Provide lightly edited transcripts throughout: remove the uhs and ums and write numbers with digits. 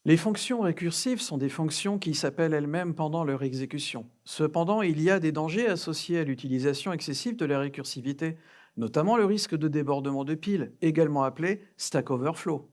Les fonctions récursives sont des fonctions qui s'appellent elles-mêmes pendant leur exécution. Cependant, il y a des dangers associés à l'utilisation excessive de la récursivité, notamment le risque de débordement de pile, également appelé Stack Overflow.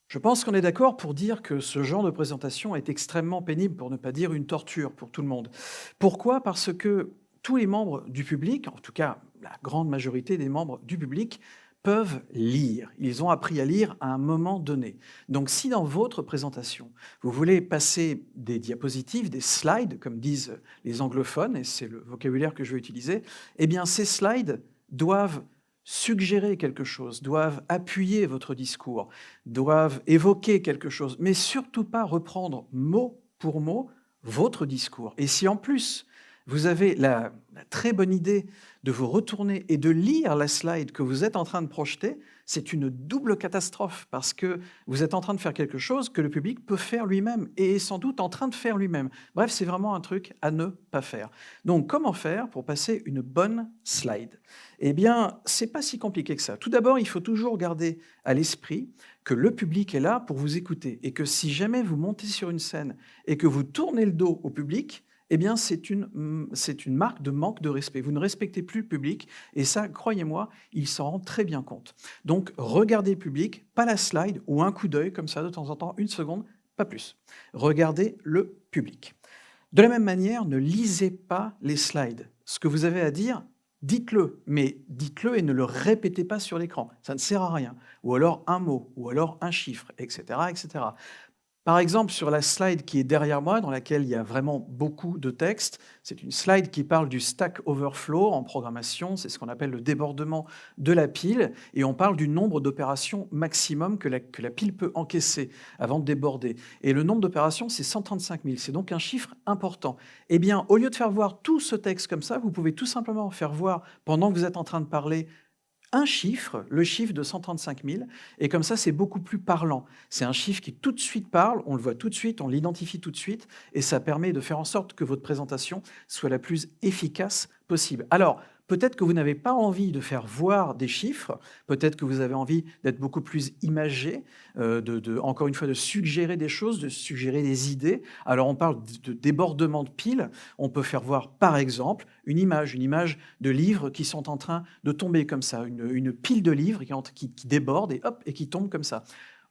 Je pense qu'on est d'accord pour dire que ce genre de présentation est extrêmement pénible, pour ne pas dire une torture pour tout le monde. Pourquoi? Parce que tous les membres du public, en tout cas la grande majorité des membres du public, peuvent lire. Ils ont appris à lire à un moment donné. Donc si dans votre présentation, vous voulez passer des diapositives, des slides, comme disent les anglophones, et c'est le vocabulaire que je vais utiliser, eh bien ces slides doivent suggérer quelque chose, doivent appuyer votre discours, doivent évoquer quelque chose, mais surtout pas reprendre mot pour mot votre discours. Et si en plus, vous avez la très bonne idée de vous retourner et de lire la slide que vous êtes en train de projeter, c'est une double catastrophe parce que vous êtes en train de faire quelque chose que le public peut faire lui-même et est sans doute en train de faire lui-même. Bref, c'est vraiment un truc à ne pas faire. Donc, comment faire pour passer une bonne slide? Eh bien, c'est pas si compliqué que ça. Tout d'abord, il faut toujours garder à l'esprit que le public est là pour vous écouter et que si jamais vous montez sur une scène et que vous tournez le dos au public, eh bien, c'est une marque de manque de respect. Vous ne respectez plus le public et ça, croyez-moi, il s'en rend très bien compte. Donc, regardez le public, pas la slide ou un coup d'œil comme ça de temps en temps, une seconde, pas plus. Regardez le public. De la même manière, ne lisez pas les slides. Ce que vous avez à dire, dites-le, mais dites-le et ne le répétez pas sur l'écran. Ça ne sert à rien. Ou alors un mot, ou alors un chiffre, etc., etc. Par exemple, sur la slide qui est derrière moi, dans laquelle il y a vraiment beaucoup de texte, c'est une slide qui parle du Stack Overflow en programmation, c'est ce qu'on appelle le débordement de la pile, et on parle du nombre d'opérations maximum que la pile peut encaisser avant de déborder. Et le nombre d'opérations, c'est 135 000, c'est donc un chiffre important. Eh bien, au lieu de faire voir tout ce texte comme ça, vous pouvez tout simplement faire voir, pendant que vous êtes en train de parler, un chiffre, le chiffre de 135 000, et comme ça, c'est beaucoup plus parlant. C'est un chiffre qui tout de suite parle, on le voit tout de suite, on l'identifie tout de suite, et ça permet de faire en sorte que votre présentation soit la plus efficace possible. Alors, peut-être que vous n'avez pas envie de faire voir des chiffres, peut-être que vous avez envie d'être beaucoup plus imagé, encore une fois, de suggérer des choses, de suggérer des idées. Alors, on parle de débordement de piles, on peut faire voir, par exemple, une image de livres qui sont en train de tomber comme ça, une pile de livres qui déborde et hop, et qui tombe comme ça.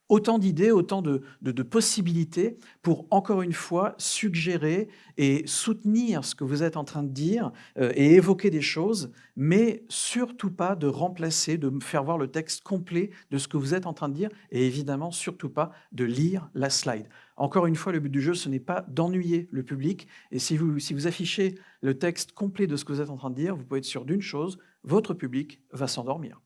Autant d'idées, autant de possibilités pour, encore une fois, suggérer et soutenir ce que vous êtes en train de dire et évoquer des choses, mais surtout pas de remplacer, de me faire voir le texte complet de ce que vous êtes en train de dire et évidemment surtout pas de lire la slide. Encore une fois, le but du jeu, ce n'est pas d'ennuyer le public et si vous affichez le texte complet de ce que vous êtes en train de dire, vous pouvez être sûr d'une chose, votre public va s'endormir.